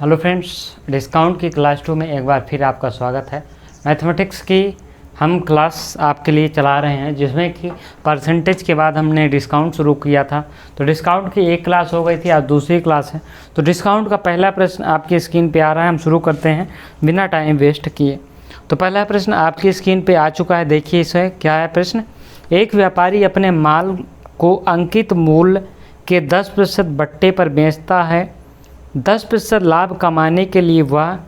Hello friends, discount की class 2 में एक बार फिर आपका स्वागत है। मैथमेटिक्स की हम क्लास आपके लिए चला रहे हैं जिसमें कि परसेंटेज के बाद हमने डिस्काउंट शुरू किया था। तो डिस्काउंट की एक क्लास हो गई थी, आज दूसरी क्लास है। तो डिस्काउंट का पहला प्रश्न आपकी स्क्रीन पे आ रहा है, हम शुरू करते हैं बिना टाइम वेस्ट किए। तो पहला प्रश्न आपकी स्क्रीन पे आ चुका है, देखिए इसे क्या है प्रश्न। एक व्यापारी अपने माल को अंकित मूल्य के 10% बट्टे पर बेचता है। 10% लाभ कमाने के लिए वह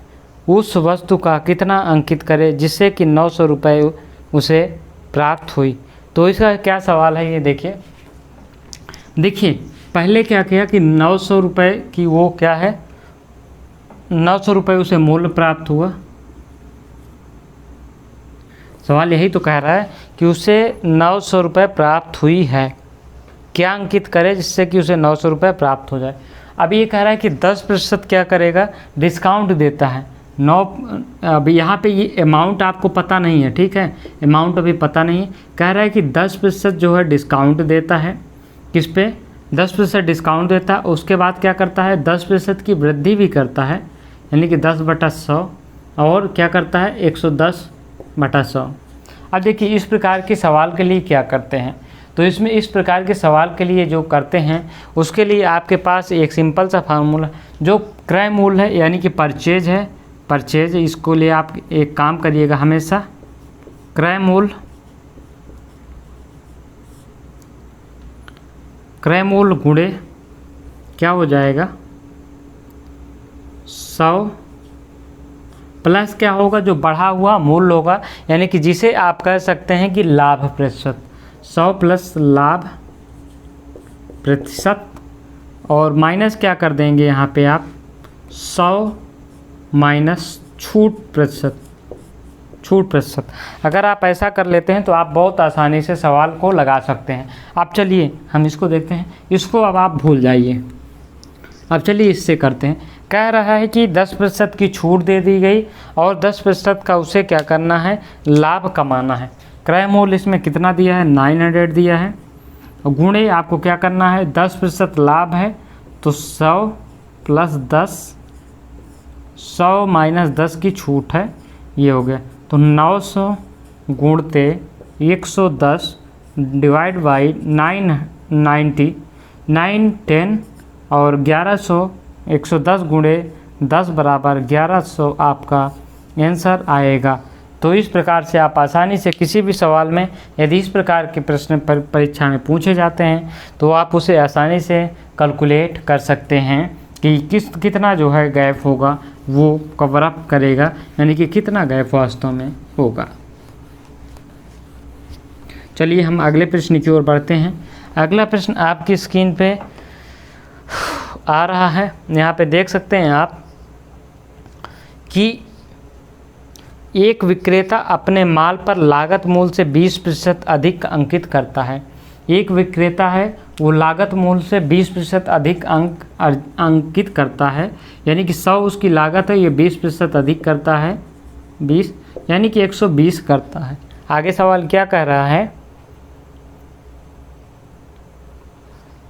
उस वस्तु का कितना अंकित करे जिससे कि 900 रुपये उसे प्राप्त हुई। तो इसका क्या सवाल है ये देखिए पहले क्या किया कि 900 रुपये की वो क्या है, 900 रुपये उसे मूल्य प्राप्त हुआ। सवाल यही तो कह रहा है कि उसे 900 रुपये प्राप्त हुई है, क्या अंकित करे जिससे कि उसे 900 रुपये प्राप्त हो जाए। अब ये कह रहा है कि 10% क्या करेगा, डिस्काउंट देता है। अब यहाँ पे ये अमाउंट आपको पता नहीं है, ठीक है, अमाउंट अभी पता नहीं है। कह रहा है कि 10% जो है डिस्काउंट देता है, किस पे, 10% डिस्काउंट देता है। उसके बाद क्या करता है, 10% की वृद्धि भी करता है, यानी कि 10/100, और क्या करता है 110/100। अब देखिए इस प्रकार के सवाल के लिए क्या करते हैं, तो इसमें इस प्रकार के सवाल के लिए जो करते हैं उसके लिए आपके पास एक सिंपल सा फार्मूला जो क्रय मूल्य है, यानी कि परचेज है, परचेज, इसको लिए आप एक काम करिएगा, हमेशा क्रय मूल्य गुणे क्या हो जाएगा 100 प्लस क्या होगा, जो बढ़ा हुआ मूल्य होगा, यानी कि जिसे आप कह सकते हैं कि लाभ प्रतिशत, 100 प्लस लाभ प्रतिशत, और माइनस क्या कर देंगे यहाँ पे आप 100 माइनस छूट प्रतिशत। अगर आप ऐसा कर लेते हैं तो आप बहुत आसानी से सवाल को लगा सकते हैं। अब चलिए हम इसको देखते हैं, इसको अब आप भूल जाइए। अब चलिए इससे करते हैं। कह रहा है कि 10% की छूट दे दी गई और 10% का उसे क्या करना है, लाभ कमाना है। क्रय मूल्य इसमें कितना दिया है, 900 दिया है। गुणे आपको क्या करना है, 10% लाभ है तो 100 प्लस 10, 100 माइनस 10 की छूट है, ये हो गया। तो 900 गुणते 110 डिवाइड बाई 990, 910 और 1100, 110 गुणे 10 बराबर 1100 आपका आंसर आएगा। तो इस प्रकार से आप आसानी से किसी भी सवाल में यदि इस प्रकार के प्रश्न परीक्षा में पूछे जाते हैं तो आप उसे आसानी से कैलकुलेट कर सकते हैं कि कितना जो है गैप होगा वो कवर अप करेगा, यानी कि कितना गैप वास्तव में होगा। चलिए हम अगले प्रश्न की ओर बढ़ते हैं। अगला प्रश्न आपकी स्क्रीन पे आ रहा है, यहाँ पे देख सकते हैं आप कि एक विक्रेता अपने माल पर लागत मूल्य से 20% अधिक अंकित करता है। एक विक्रेता है वो लागत मूल्य से 20% अधिक अंकित करता है, यानी कि 100 उसकी लागत है, ये 20% अधिक करता है, 20 यानी कि 120 करता है। आगे सवाल क्या कह रहा है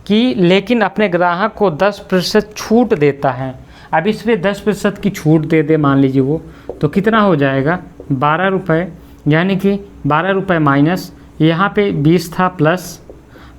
कि लेकिन अपने ग्राहक को 10% छूट देता है। अब इस पर 10% की छूट दे दे, मान लीजिए वो, तो कितना हो जाएगा 12 रुपये, यानी कि 12 रुपये माइनस, यहाँ पे 20 था प्लस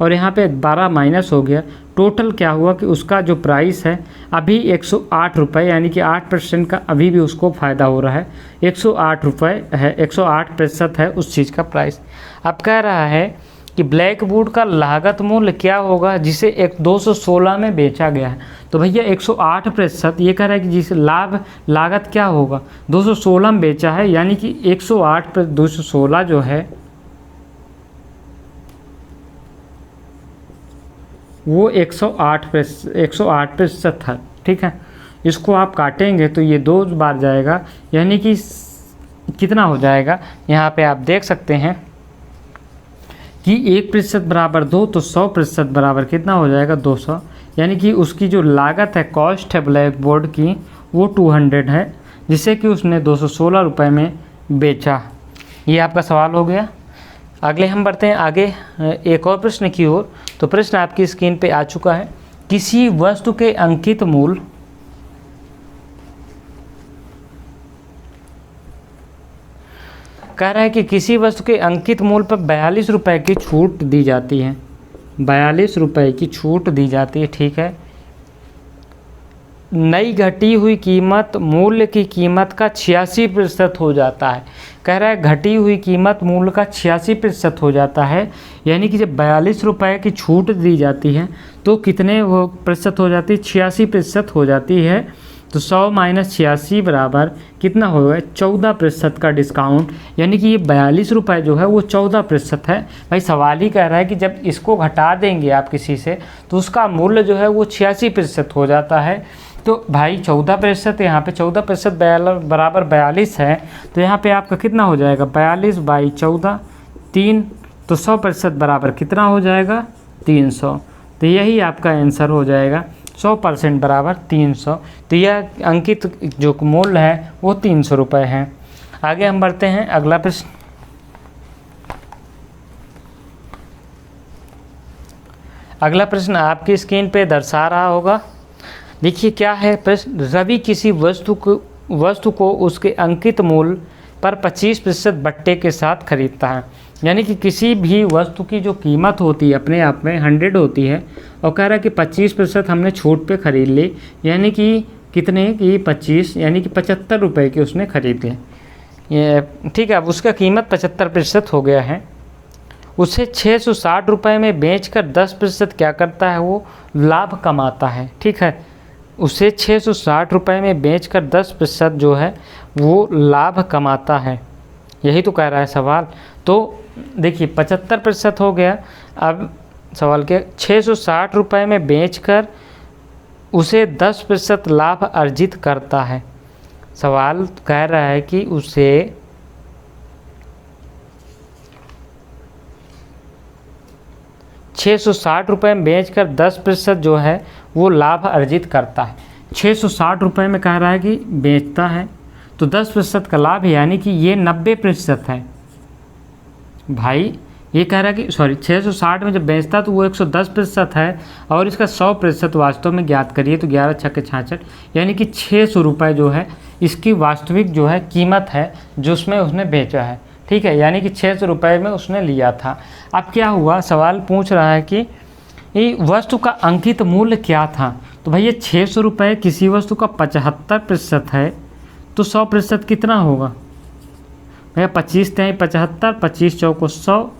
और यहाँ पे 12 माइनस हो गया। टोटल क्या हुआ कि उसका जो प्राइस है अभी 108 रुपये, यानी कि 8% का अभी भी उसको फ़ायदा हो रहा है। 108 रुपये है, 108% है उस चीज़ का प्राइस। अब कह रहा है कि ब्लैक बोर्ड का लागत मूल्य क्या होगा जिसे 216 में बेचा गया है। तो भैया 108%, ये कह रहा है कि जिसे लागत क्या होगा 216 में बेचा है, यानी कि 108 पर 216 जो है वो 108% है, ठीक है। इसको आप काटेंगे तो ये 2 बार जाएगा, यानी कि कितना हो जाएगा, यहाँ पे आप देख सकते हैं कि 1% बराबर 2, तो 100% बराबर कितना हो जाएगा 200, यानी कि उसकी जो लागत है, कॉस्ट है ब्लैक बोर्ड की, वो 200 है, जिसे कि उसने 216 रुपये में बेचा। ये आपका सवाल हो गया। अगले हम बढ़ते हैं आगे एक और प्रश्न की ओर। तो प्रश्न आपकी स्क्रीन पे आ चुका है, किसी वस्तु के अंकित मूल्य कह रहा है कि किसी वस्तु के अंकित मूल्य पर 42 रुपये की छूट दी जाती है, 42 रुपये की छूट दी जाती है, ठीक है। नई घटी हुई कीमत मूल्य की कीमत का 86% हो जाता है। कह रहा है घटी हुई कीमत मूल्य का 86% हो जाता है, यानी कि जब 42 रुपये की छूट दी जाती है तो कितने वो प्रतिशत हो जाती है, 86% हो जाती है। तो 100 माइनस 86 बराबर कितना होगा, 14% का डिस्काउंट, यानी कि ये 42 रुपये जो है वो 14% है। भाई सवाल ही कह रहा है कि जब इसको घटा देंगे आप किसी से तो उसका मूल्य जो है वो 86% हो जाता है। तो भाई 14%, यहाँ पे 14% बराबर 42 है, तो यहाँ पे आपका कितना हो जाएगा, 42 बाई 14 3, तो 100% बराबर कितना हो जाएगा, 300। तो यही आपका आंसर हो जाएगा, 100% बराबर 300। तो यह अंकित जो मूल्य है वो 300 रुपये है। आगे हम बढ़ते हैं, अगला प्रश्न। अगला प्रश्न आपकी स्क्रीन पे दर्शा रहा होगा। देखिए क्या है प्रश्न, रवि किसी वस्तु को उसके अंकित मूल्य पर 25% बट्टे के साथ खरीदता है। यानी कि किसी भी वस्तु की जो कीमत होती है अपने आप में 100 होती है, और कह रहा है कि 25% हमने छूट पे ख़रीद ली, यानी कि कितने की 25, यानी कि 75 रुपये की उसने ख़रीद ली। ये ठीक है, अब उसका कीमत 75% हो गया है। उसे 660 रुपये में बेचकर 10% क्या करता है, वो लाभ कमाता है। ठीक है, उसे 660 रुपये में बेचकर 10% जो है वो लाभ कमाता है, यही तो कह रहा है सवाल। तो देखिए 75% हो गया, अब सवाल के 660 रुपये में बेचकर उसे 10% लाभ अर्जित करता है। सवाल कह रहा है कि उसे 660 रुपये में बेचकर 10% जो है वो लाभ अर्जित करता है। 660 रुपये में कह रहा है कि बेचता है, तो 10% का लाभ है, यानी कि ये 90% है। भाई ये कह रहा है कि 660 में जब बेचता तो वो 110% है, और इसका 100% वास्तव में ज्ञात करिए, तो 11 छक्के 66, यानी कि 600 रुपये जो है इसकी वास्तविक जो है कीमत है जो उसमें उसने बेचा है। ठीक है, यानी कि 600 रुपये में उसने लिया था। अब क्या हुआ, सवाल पूछ रहा है कि ये वस्तु का अंकित मूल्य क्या था। तो भैया 600 रुपये किसी वस्तु का 75% है, तो 100% कितना होगा भैया, 25 तिहाई 75, 25 चौको 100,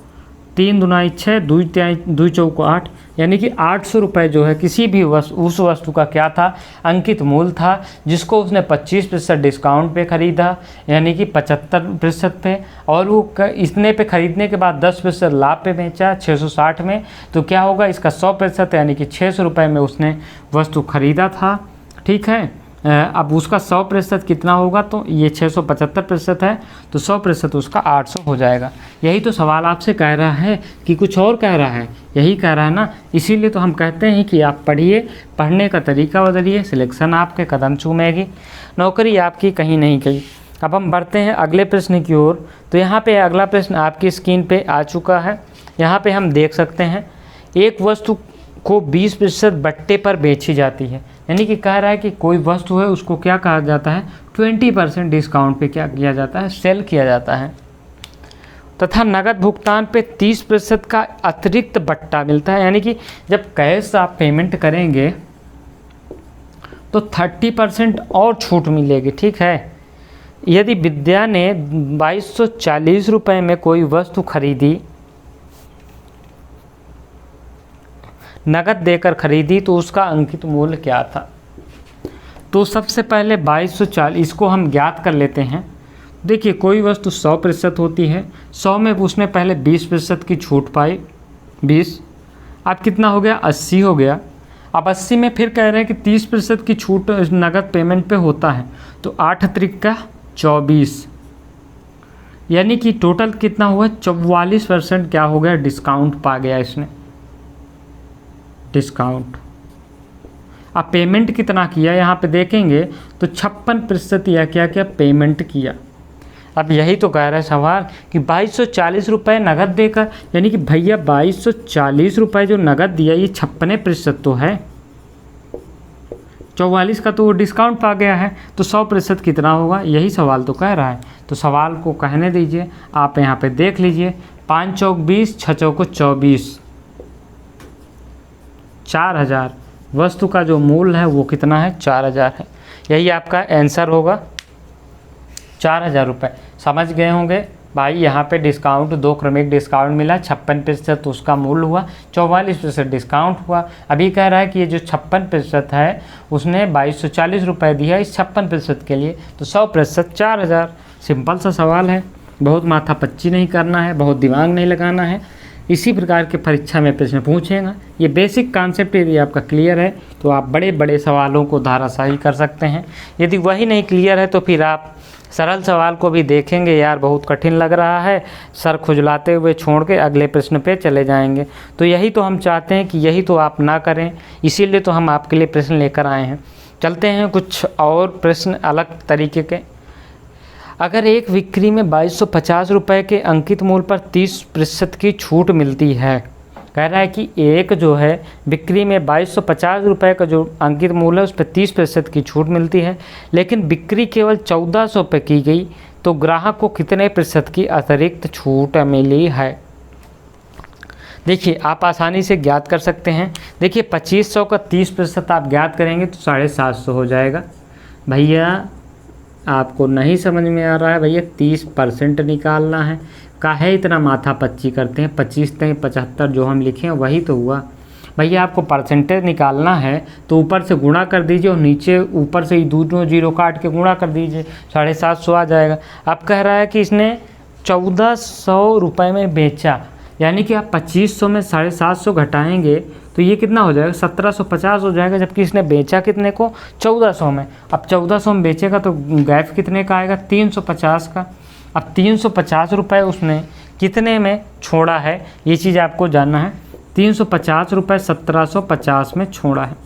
3 दुनाई 6, 2 चौको 8, यानी कि 800 रुपये जो है किसी भी उस वस्तु का क्या था, अंकित मूल्य था, जिसको उसने 25% डिस्काउंट पे ख़रीदा, यानी कि 75% पे, और वो इतने पे ख़रीदने के बाद 10% लाभ पे बेचा 660 में। तो क्या होगा, इसका 100% यानी कि 600 रुपये में उसने वस्तु ख़रीदा था। ठीक है, अब उसका 100% कितना होगा, तो ये 675% है, तो 100% उसका 800 हो जाएगा। यही तो सवाल आपसे कह रहा है कि कुछ और कह रहा है, यही कह रहा है ना। इसीलिए तो हम कहते हैं कि आप पढ़िए, पढ़ने का तरीका बदलिए, सिलेक्शन आपके कदम चूमेगी, नौकरी आपकी कहीं नहीं गई। अब हम बढ़ते हैं अगले प्रश्न की ओर। तो यहाँ पे अगला प्रश्न आपकी स्क्रीन पे आ चुका है। यहाँ पे हम देख सकते हैं, एक वस्तु को 20% बट्टे पर बेची जाती है, यानी कि कह रहा है कि कोई वस्तु है उसको क्या कहा जाता है, 20% डिस्काउंट पे क्या किया जाता है, सेल किया जाता है, तथा नगद भुगतान पे 30% का अतिरिक्त बट्टा मिलता है। यानी कि जब कैश आप पेमेंट करेंगे तो 30% और छूट मिलेगी। ठीक है, यदि विद्या ने 2240 रुपये में कोई वस्तु खरीदी, नगद देकर खरीदी, तो उसका अंकित मूल्य क्या था। तो सबसे पहले 2240 इसको हम ज्ञात कर लेते हैं। देखिए कोई वस्तु 100% होती है, 100 में उसने पहले 20% की छूट पाई, 20, अब कितना हो गया, 80 हो गया। अब 80 में फिर कह रहे हैं कि 30% की छूट नगद पेमेंट पे होता है, तो 8 त्रिक का 24, यानी कि टोटल कितना हुआ, 44% क्या हो गया, डिस्काउंट पा गया इसने, डिस्काउंट। अब पेमेंट कितना किया, यहाँ पे देखेंगे तो 56% या क्या क्या पेमेंट किया। अब यही तो कह रहा है सवाल कि 2240 रुपये नगद देकर, यानी कि भैया 2240 रुपये जो नगद दिया ये 56% तो है, 44 का तो वो डिस्काउंट पा गया है, तो 100% कितना होगा, यही सवाल तो कह रहा है। तो सवाल को कहने दीजिए, आप यहाँ पे देख लीजिए, 5 चौक 20, 6 चौक 24, 4000। वस्तु का जो मूल्य है वो कितना है, 4000 है। यही आपका आंसर होगा, 4000 रुपये। समझ गए होंगे भाई। यहाँ पे डिस्काउंट, 2 क्रमिक डिस्काउंट मिला, 56% उसका मूल्य हुआ, 44% डिस्काउंट हुआ। अभी कह रहा है कि ये जो 56% है उसने 2240 रुपये दिया इस 56% के लिए, तो 100% 4000। सिंपल सा सवाल है, बहुत माथापच्ची नहीं करना है, बहुत दिमाग नहीं लगाना है। इसी प्रकार के परीक्षा में प्रश्न पूछेगा। ये बेसिक कॉन्सेप्ट यदि आपका क्लियर है तो आप बड़े बड़े सवालों को धाराशाही कर सकते हैं। यदि वही नहीं क्लियर है तो फिर आप सरल सवाल को भी देखेंगे, यार बहुत कठिन लग रहा है, सर खुजलाते हुए छोड़ के अगले प्रश्न पे चले जाएंगे। तो यही तो हम चाहते हैं कि यही तो आप ना करें, इसीलिए तो हम आपके लिए प्रश्न लेकर आए हैं। चलते हैं कुछ और प्रश्न अलग तरीके के। अगर एक बिक्री में 2250 रुपये के अंकित मूल्य पर 30% की छूट मिलती है, कह रहा है कि एक जो है बिक्री में 2250 रुपये का जो अंकित मूल्य है उस पर 30% की छूट मिलती है, लेकिन बिक्री केवल 1400 पे की गई, तो ग्राहक को कितने प्रतिशत की अतिरिक्त छूट मिली है। देखिए आप आसानी से ज्ञात कर सकते हैं। देखिए 2500 का 30% आप ज्ञात करेंगे तो 750 हो जाएगा। भैया आपको नहीं समझ में आ रहा है भैया, 30% निकालना है, काहे इतना माथापच्ची करते हैं। 25 3 75 जो हम लिखे हैं वही तो हुआ। भैया आपको परसेंटेज निकालना है तो ऊपर से गुणा कर दीजिए और नीचे ऊपर से ही दोनों जीरो काट के गुणा कर दीजिए, 750 आ जाएगा। अब कह रहा है कि इसने 1400 रुपये में बेचा, यानी कि आप 2500 में 750 घटाएंगे तो ये कितना हो जाएगा, 1750 हो जाएगा, जबकि इसने बेचा कितने को, 1400 में। अब 1400 में बेचेगा तो गैप कितने का आएगा, 350 का। अब 350 रुपये उसने कितने में छोड़ा है, ये चीज़ आपको जानना है। 350 रुपये 1750 में छोड़ा है,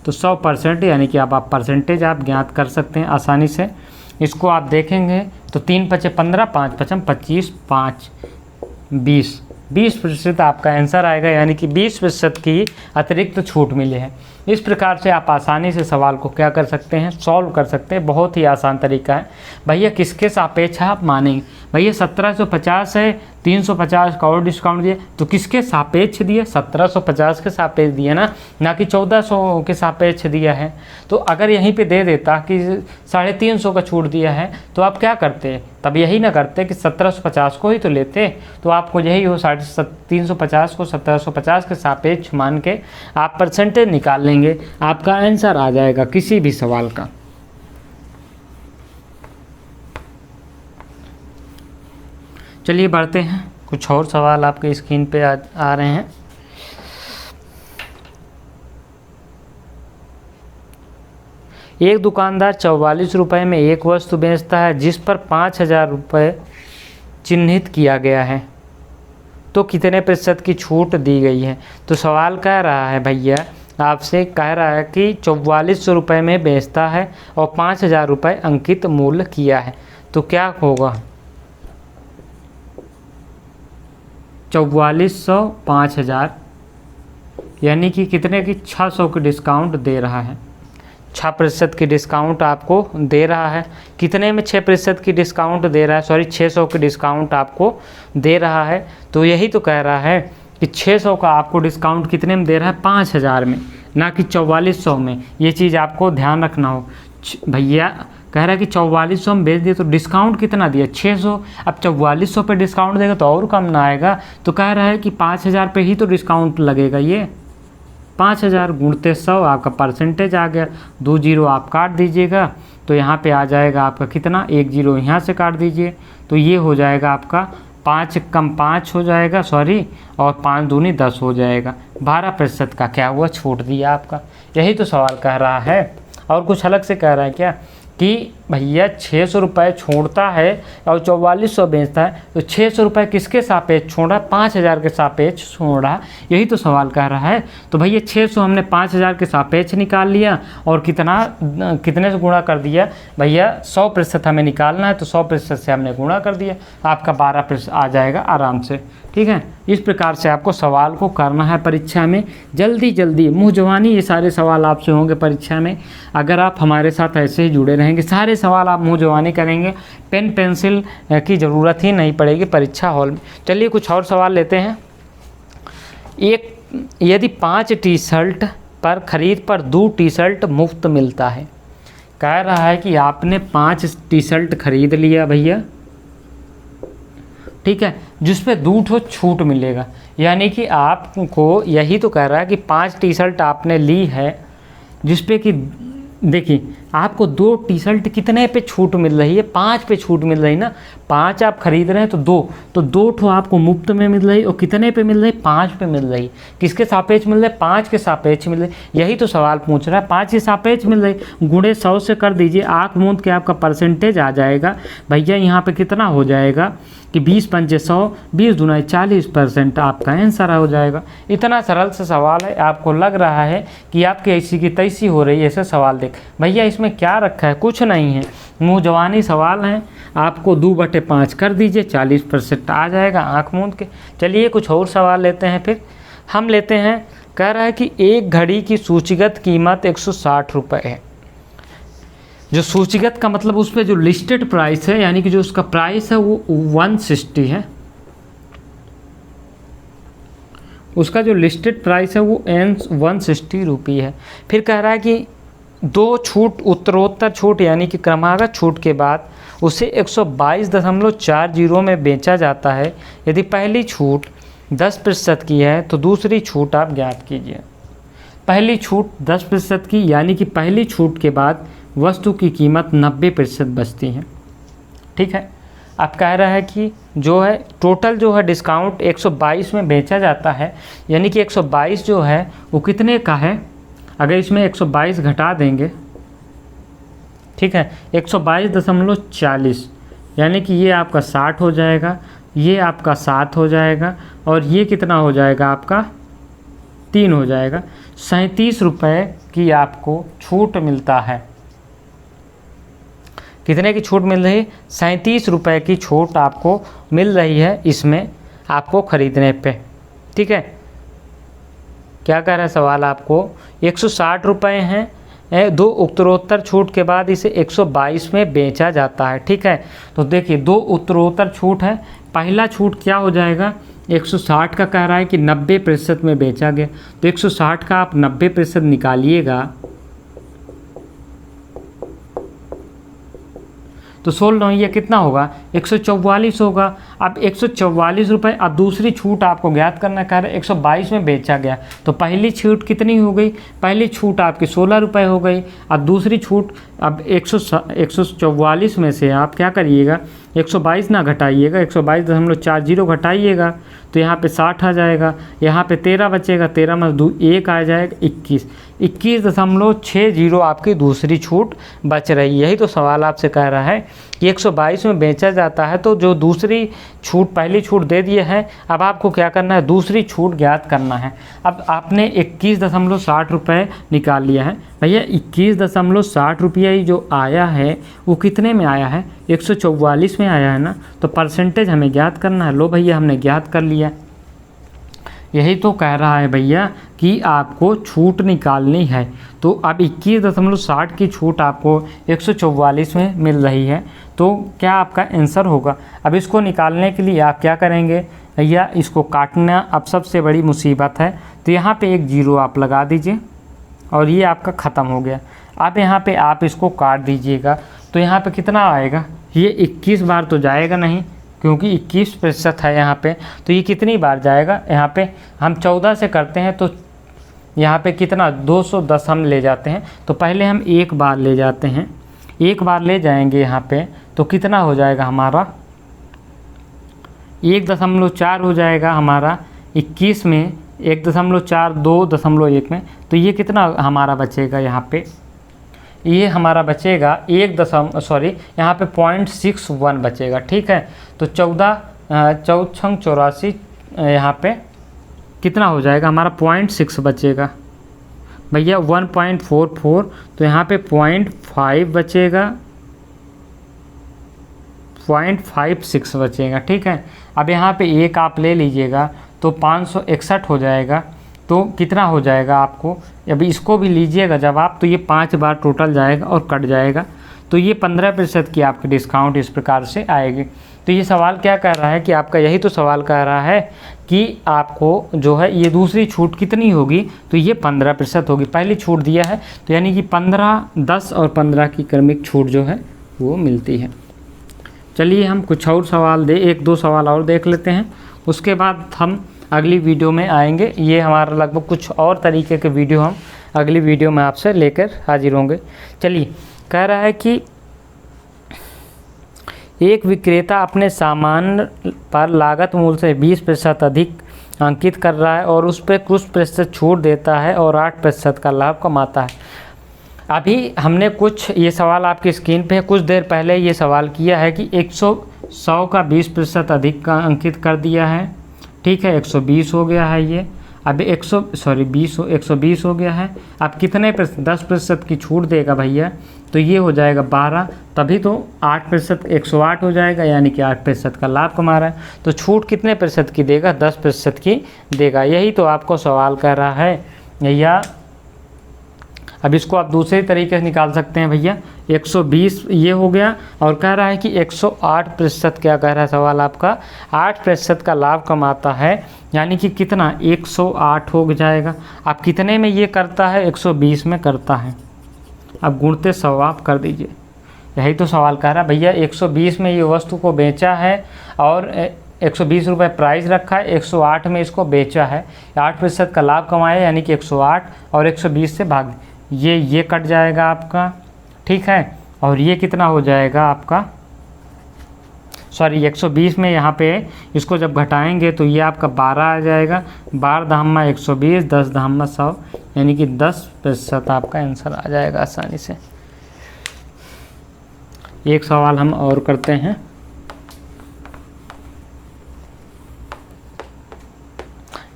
तो 100%, यानी कि अब आप परसेंटेज आप ज्ञात कर सकते हैं आसानी से। इसको आप देखेंगे तो 3 पचे 15, 5 पचम 25, 5 20% आपका आंसर आएगा, यानी कि 20% की अतिरिक्त छूट मिली है। इस प्रकार से आप आसानी से सवाल को क्या कर सकते हैं, सॉल्व कर सकते हैं। बहुत ही आसान तरीका है। भैया किसके सापेक्ष आप मानेंगे, भैया 1750 है, 350 का और डिस्काउंट दिया, तो किसके सापेक्ष दिया, 1750 के सापेक्ष दिया ना कि 1400 के सापेक्ष दिया है। तो अगर यहीं पे दे देता कि 350 का छूट दिया है तो आप क्या करते, तब यही ना करते कि 1750 को ही तो लेते। तो आपको यही हो 350 को 1750 के सापेक्ष मान के आप परसेंटेज निकाल लेंगे, आपका आंसर आ जाएगा किसी भी सवाल का। चलिए बढ़ते हैं, कुछ और सवाल आपके स्क्रीन पे आ रहे हैं। एक दुकानदार 44 रुपये में एक वस्तु बेचता है जिस पर 5000 रुपये चिन्हित किया गया है, तो कितने प्रतिशत की छूट दी गई है। तो सवाल कह रहा है भैया आपसे, कह रहा है कि 4400 रुपये में बेचता है और 5000 रुपये अंकित मूल्य किया है, तो क्या होगा, 4400 5000, यानी कि कितने की 600 की डिस्काउंट दे रहा है। 6% की डिस्काउंट आपको दे रहा है। कितने में 6% की डिस्काउंट दे रहा है, सॉरी 600 की डिस्काउंट आपको दे रहा है। तो यही तो कह रहा है कि 600 का आपको डिस्काउंट कितने में दे रहा है, 5000 में, ना कि 4400 में। ये चीज़ आपको ध्यान रखना हो। भैया कह रहा है कि 4400 में बेच दिए तो डिस्काउंट कितना दिया, 600। अब 4400 पे डिस्काउंट देगा तो और कम ना आएगा। तो कह रहा है कि 5000 पे ही तो डिस्काउंट लगेगा। ये 5000 गुणते 100 आपका परसेंटेज आ गया। 2 जीरो आप काट दीजिएगा तो यहाँ पे आ जाएगा आपका कितना, 1 जीरो यहाँ से काट दीजिए तो ये हो जाएगा आपका 5 कम 5 हो जाएगा, सॉरी, और 5 दूनी 10 हो जाएगा। 12% का क्या हुआ, छूट दिया आपका। यही तो सवाल कह रहा है, और कुछ अलग से कह रहा है क्या कि भैया 600 रुपये छोड़ता है और 4400 बेचता है, तो 600 रुपये किसके सापेक्ष छोड़ रहा है? 5000 के सापेक्ष छोड़ रहा है। यही तो सवाल कह रहा है। तो भैया 600 हमने 5000 के सापेक्ष निकाल लिया और कितने से गुणा कर दिया भैया? 100% हमें निकालना है, तो 100% से हमने गुणा कर दिया, आपका 12% आ जाएगा आराम से। ठीक है, इस प्रकार से आपको सवाल को करना है परीक्षा में। जल्दी जल्दी मुँह जवानी ये सारे सवाल आपसे होंगे परीक्षा में। अगर आप हमारे साथ ऐसे ही जुड़े रहेंगे, सारे सवाल आप मुँह जवानी करेंगे, पेन पेंसिल की ज़रूरत ही नहीं पड़ेगी परीक्षा हॉल में। चलिए कुछ और सवाल लेते हैं। यदि 5 टी शर्ट पर खरीद पर 2 टी शर्ट मुफ्त मिलता है। कह रहा है कि आपने 5 टी शर्ट खरीद लिया भैया, ठीक है, जिस पे 2 ठो छूट मिलेगा। यानी कि आपको यही तो कह रहा है कि 5 टी शर्ट आपने ली है, जिस पे कि देखिए आपको 2 टी शर्ट कितने पे छूट मिल रही है? 5 पे छूट मिल रही ना। 5 आप खरीद रहे हैं तो 2 ठो आपको मुफ्त में मिल रही, और कितने पे मिल रही? 5 पे मिल रही। किसके सापेक्ष मिल रही? 5 के सापेक्ष मिल रही। यही तो सवाल पूछ रहा है, 5 के सापेक्ष मिल रही। गुणे 100 से कर दीजिए, आँख मूंद के आपका परसेंटेज आ जाएगा भैया। यहाँ पे कितना हो जाएगा कि 20 पंचे 100, 20 दूना 40% आपका आंसर हो जाएगा। इतना सरल सा सवाल है। आपको लग रहा है कि आपकी ऐसी की तैसी हो रही है ऐसे सवाल देख। भैया इसमें क्या रखा है? कुछ नहीं है, मुँह जवानी सवाल हैं। आपको 2/5 कर दीजिए, 40% आ जाएगा आँख मूंद के। चलिए कुछ और सवाल लेते हैं। फिर हम लेते हैं, कह रहा है कि एक घड़ी की सूचीगत कीमत 160 रुपये है। जो सूचीगत का मतलब उस पर जो लिस्टेड प्राइस है, यानी कि जो उसका प्राइस है वो 160 है। उसका जो लिस्टेड प्राइस है वो 160 रुपये है। फिर कह रहा है कि 2 छूट उत्तरोत्तर छूट यानी कि क्रमागत छूट के बाद उसे 122.40 में बेचा जाता है। यदि पहली छूट 10% की है तो दूसरी छूट आप ज्ञात कीजिए। पहली छूट 10% की, यानी कि पहली छूट के बाद वस्तु की कीमत 90% बचती है। ठीक है, अब कह रहा है कि जो है टोटल जो है डिस्काउंट 122 में बेचा जाता है, यानी कि 122 जो है वो कितने का है? अगर इसमें 122 घटा देंगे, ठीक है, 122.40, यानी कि ये आपका 60 हो जाएगा, ये आपका 7 हो जाएगा, और ये कितना हो जाएगा आपका? 3 हो जाएगा। 37 रुपये की आपको छूट मिलता है। कितने की छूट मिल रही है? 37 रुपये की छूट आपको मिल रही है इसमें आपको ख़रीदने पे। ठीक है, क्या कह रहा है सवाल आपको? 160 रुपये हैं, 2 उत्तरोत्तर छूट के बाद इसे 122 में बेचा जाता है। ठीक है, तो देखिए 2 उत्तरोत्तर छूट है। पहला छूट क्या हो जाएगा? 160 का कह रहा है कि 90% में बेचा गया, तो 160 का आप 90% निकालिएगा तो 16 ये कितना होगा? 144 होगा। अब 144 रुपये। अब दूसरी छूट आपको ज्ञात करना कह रहे 122 में बेचा गया, तो पहली छूट कितनी हो गई? पहली छूट आपकी 16 रुपये हो गई। अब दूसरी छूट, अब 144 में से आप क्या करिएगा? 122 ना घटाइएगा, 122.40 घटाइएगा तो यहाँ पे 60 आ जाएगा। यहाँ पे 13 बचेगा, 13 में 2 1 आ जाएगा, 21.60 आपकी दूसरी छूट बच रही। यही तो सवाल आपसे कह रहा है कि 122 में बेचा जाता है, तो जो दूसरी छूट पहली छूट दे दिए है, अब आपको क्या करना है? दूसरी छूट ज्ञात करना है। अब आपने 21.60 रुपये निकाल लिया है भैया। 21.60 रुपया ही जो आया है वो कितने में आया है? 144 में आया है ना, तो परसेंटेज हमें ज्ञात करना है। लो भैया हमने ज्ञात कर लिया। यही तो कह रहा है भैया कि आपको छूट निकालनी है। तो अब 21.60 की छूट आपको 144 में मिल रही है, तो क्या आपका आंसर होगा? अब इसको निकालने के लिए आप क्या करेंगे भैया? इसको काटना अब सबसे बड़ी मुसीबत है। तो यहाँ पे एक 0 आप लगा दीजिए और ये आपका ख़त्म हो गया। अब यहाँ पे आप इसको काट दीजिएगा, तो यहाँ पे कितना आएगा? ये 21 बार तो जाएगा नहीं, क्योंकि 21% है यहाँ पे, तो ये कितनी बार जाएगा? यहाँ पे हम 14 से करते हैं, तो यहाँ पे कितना? 210 हम ले जाते हैं। तो पहले हम एक बार ले जाते हैं, एक बार ले जाएंगे यहाँ पे, तो कितना हो जाएगा हमारा? 1.4 हो जाएगा हमारा। 21 में 1.4, 2.1 में, तो ये कितना हमारा बचेगा? यहाँ पे ये हमारा बचेगा यहाँ पे 0.61 बचेगा। ठीक है, तो 14 यहाँ पे कितना हो जाएगा हमारा 0.6 बचेगा भैया 1.44, तो यहाँ पे 0.5 बचेगा, 0.56 बचेगा। ठीक है, अब यहाँ पे एक आप ले लीजिएगा तो 561 हो जाएगा। तो कितना हो जाएगा आपको, अभी इसको भी लीजिएगा जब आप, तो ये 5 बार टोटल जाएगा और कट जाएगा, तो ये 15% की आपकी डिस्काउंट इस प्रकार से आएगी। तो ये सवाल क्या कह रहा है कि आपका यही तो सवाल कह रहा है कि आपको जो है ये दूसरी छूट कितनी होगी, तो ये 15% होगी। पहली छूट दिया है तो यानी कि 15, 10 और 15 की क्रमिक छूट जो है वो मिलती है। चलिए हम कुछ और सवाल एक दो सवाल और देख लेते हैं, उसके बाद हम अगली वीडियो में आएंगे। ये हमारा लगभग कुछ और तरीके के वीडियो हम अगली वीडियो में आपसे लेकर हाजिर होंगे। चलिए, कह रहा है कि एक विक्रेता अपने सामान पर लागत मूल्य से 20% अधिक अंकित कर रहा है और उस पर कुछ प्रतिशत छूट देता है और 8% का लाभ कमाता है। अभी हमने कुछ ये सवाल आपकी स्क्रीन पे है, कुछ देर पहले ये सवाल किया है कि 100 का 20% अधिक का अंकित कर दिया है। ठीक है, 120 हो गया है ये, अब 120 हो गया है। अब कितने 10% की छूट देगा भैया, तो ये हो जाएगा 12, तभी तो 8% 108 हो जाएगा, यानी कि 8% का लाभ कमा रहा है। तो छूट कितने प्रतिशत की देगा, 10% की देगा। यही तो आपको सवाल कर रहा है। या अब इसको आप दूसरे तरीके से निकाल सकते हैं भैया, 120 ये हो गया और कह रहा है कि 108%, क्या कह रहा है सवाल आपका, 8% का लाभ कमाता है, यानी कि कितना 108 हो जाएगा। अब कितने में ये करता है, 120 में करता है। अब गुणते 100 आप कर दीजिए, यही तो सवाल कह रहा है भैया। 120 में ये वस्तु को बेचा है और 120 रुपये प्राइस रखा है, 108 में इसको बेचा है, 8% का लाभ कमाया, यानी कि 108 और 120 से भाग ये कट जाएगा आपका। ठीक है, और ये कितना हो जाएगा आपका, 120 में यहाँ पे इसको जब घटाएंगे तो ये आपका 12 आ जाएगा, 12 दहम्मा 120, 10 दहम्मा 100, यानी कि 10% आपका आंसर आ जाएगा आसानी से। एक सवाल हम और करते हैं।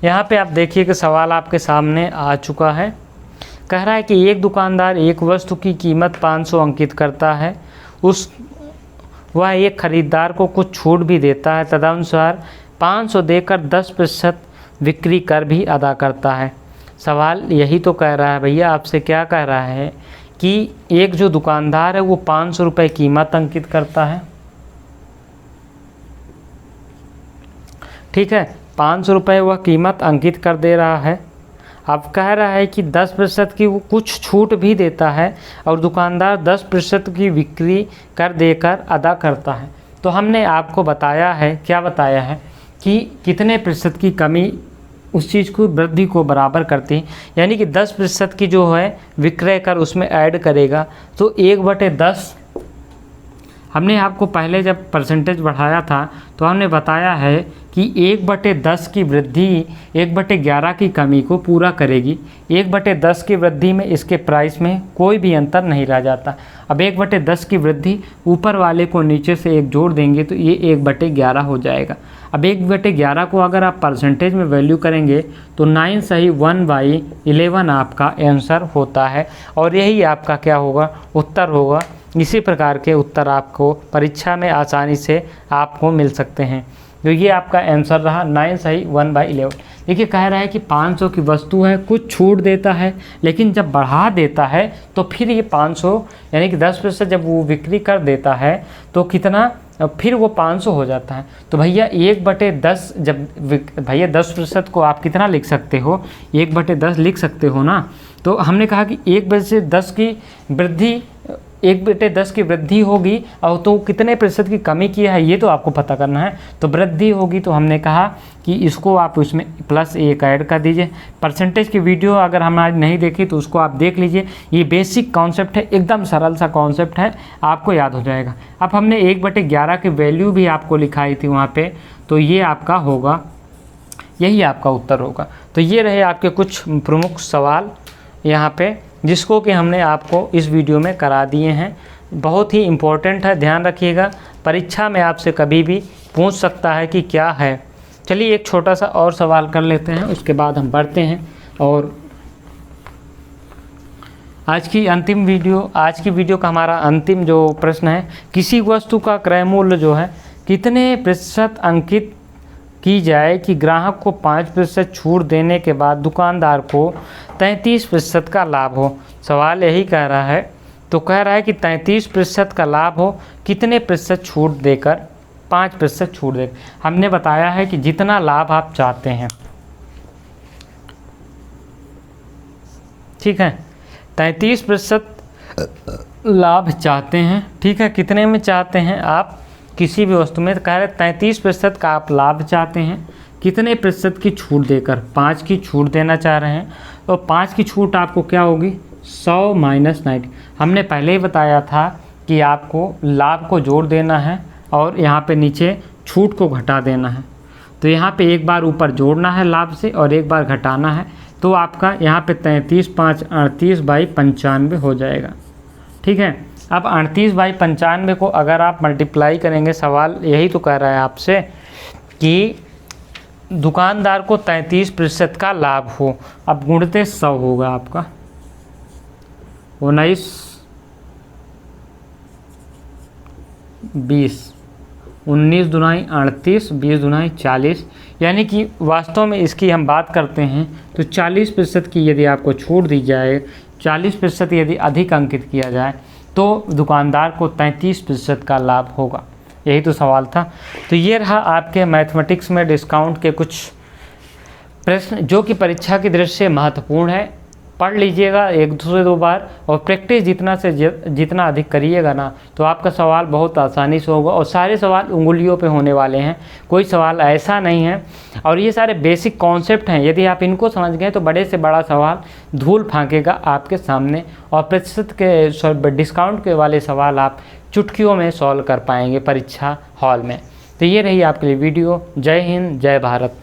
यहाँ पे आप देखिए कि सवाल आपके सामने आ चुका है। कह रहा है कि एक दुकानदार एक वस्तु की कीमत 500 अंकित करता है, वह एक खरीदार को कुछ छूट भी देता है, तदनुसार 500 देकर 10% बिक्री कर भी अदा करता है। सवाल यही तो कह रहा है भैया, आपसे क्या कह रहा है कि एक जो दुकानदार है वो 500 रुपये कीमत अंकित करता है। ठीक है, 500 रुपये वह कीमत अंकित कर दे रहा है। अब कह रहा है कि 10% की वो कुछ छूट भी देता है और दुकानदार 10% की बिक्री कर देकर अदा करता है। तो हमने आपको बताया है, क्या बताया है कि कितने प्रतिशत की कमी उस चीज़ को वृद्धि को बराबर करती है, यानी कि 10% की जो है विक्रय कर उसमें ऐड करेगा तो 1/10। हमने आपको पहले जब परसेंटेज बढ़ाया था तो हमने बताया है कि 1/10 की वृद्धि 1/11 की कमी को पूरा करेगी। 1/10 की वृद्धि में इसके प्राइस में कोई भी अंतर नहीं रह जाता। अब 1/10 की वृद्धि ऊपर वाले को नीचे से एक जोड़ देंगे तो ये 1/11 हो जाएगा। अब 1/11 को अगर आप परसेंटेज में वैल्यू करेंगे तो 9 सही 1/11 आपका आंसर होता है और यही आपका क्या होगा, उत्तर होगा। इसी प्रकार के उत्तर आपको परीक्षा में आसानी से आपको मिल सकते हैं। तो ये आपका आंसर रहा 9 सही 1/11। देखिए कह रहा है कि 500 की वस्तु है, कुछ छूट देता है, लेकिन जब बढ़ा देता है तो फिर ये 500 यानी कि 10% जब वो बिक्री कर देता है तो कितना, फिर वो 500 हो जाता है। तो भैया 1/10 जब भैया 10% को आप कितना लिख सकते हो, 1/10 लिख सकते हो ना। तो हमने कहा कि 1/10 की वृद्धि 1/10 की वृद्धि होगी और तो कितने प्रतिशत की कमी की है ये तो आपको पता करना है। तो वृद्धि होगी तो हमने कहा कि इसको आप उसमें +1 ऐड कर दीजिए। परसेंटेज की वीडियो अगर हम आज नहीं देखी तो उसको आप देख लीजिए, ये बेसिक कॉन्सेप्ट है, एकदम सरल सा कॉन्सेप्ट है, आपको याद हो जाएगा। अब हमने 1/11 की वैल्यू भी आपको लिखाई थी वहाँ पे, तो ये आपका होगा, यही आपका उत्तर होगा। तो ये रहे आपके कुछ प्रमुख सवाल यहाँ पे जिसको कि हमने आपको इस वीडियो में करा दिए हैं। बहुत ही इम्पोर्टेंट है, ध्यान रखिएगा, परीक्षा में आपसे कभी भी पूछ सकता है कि क्या है। चलिए एक छोटा सा और सवाल कर लेते हैं, उसके बाद हम बढ़ते हैं। और आज की वीडियो का हमारा अंतिम जो प्रश्न है, किसी वस्तु का क्रय मूल्य जो है कितने प्रतिशत अंकित की जाए कि ग्राहक को 5% छूट देने के बाद दुकानदार को 33% का लाभ हो। सवाल यही कह रहा है, तो कह रहा है कि 33% का लाभ हो, कितने प्रतिशत छूट देकर, 5% छूट देकर। हमने बताया है कि जितना लाभ आप चाहते हैं, ठीक है, 33% लाभ चाहते हैं, ठीक है, कितने में चाहते हैं आप, किसी भी वस्तु में, तो कह रहे 33% का आप लाभ चाहते हैं, कितने प्रतिशत की छूट देकर, 5 की छूट देना चाह रहे हैं। तो 5 की छूट आपको क्या होगी, 100 माइनस 90। हमने पहले ही बताया था कि आपको लाभ को जोड़ देना है और यहाँ पे नीचे छूट को घटा देना है। तो यहाँ पे एक बार ऊपर जोड़ना है लाभ से और एक बार घटाना है, तो आपका यहाँ पे 33 5 38/95 हो जाएगा, ठीक है। अब 38/95 को अगर आप मल्टीप्लाई करेंगे, सवाल यही तो कह रहा है आपसे कि दुकानदार को 33% का लाभ हो। अब गुणते 100 होगा आपका, 19 20, 19 दूनाई 38, 20 दूनाई 40, यानी कि वास्तव में इसकी हम बात करते हैं तो 40% की यदि आपको छूट दी जाए, 40% यदि अधिक अंकित किया जाए तो दुकानदार को 33% का लाभ होगा। यही तो सवाल था। तो ये रहा आपके मैथमेटिक्स में डिस्काउंट के कुछ प्रश्न जो कि परीक्षा की दृष्टि से महत्वपूर्ण है। पढ़ लीजिएगा 1 से 2 बार और प्रैक्टिस जितना अधिक करिएगा ना, तो आपका सवाल बहुत आसानी से होगा। और सारे सवाल उंगलियों पे होने वाले हैं, कोई सवाल ऐसा नहीं है। और ये सारे बेसिक कॉन्सेप्ट हैं, यदि आप इनको समझ गए तो बड़े से बड़ा सवाल धूल फांकेगा आपके सामने। और प्रतिशत के डिस्काउंट के वाले सवाल आप चुटकियों में सॉल्व कर पाएंगे परीक्षा हॉल में। तो ये रही आपके लिए वीडियो। जय हिंद, जय भारत।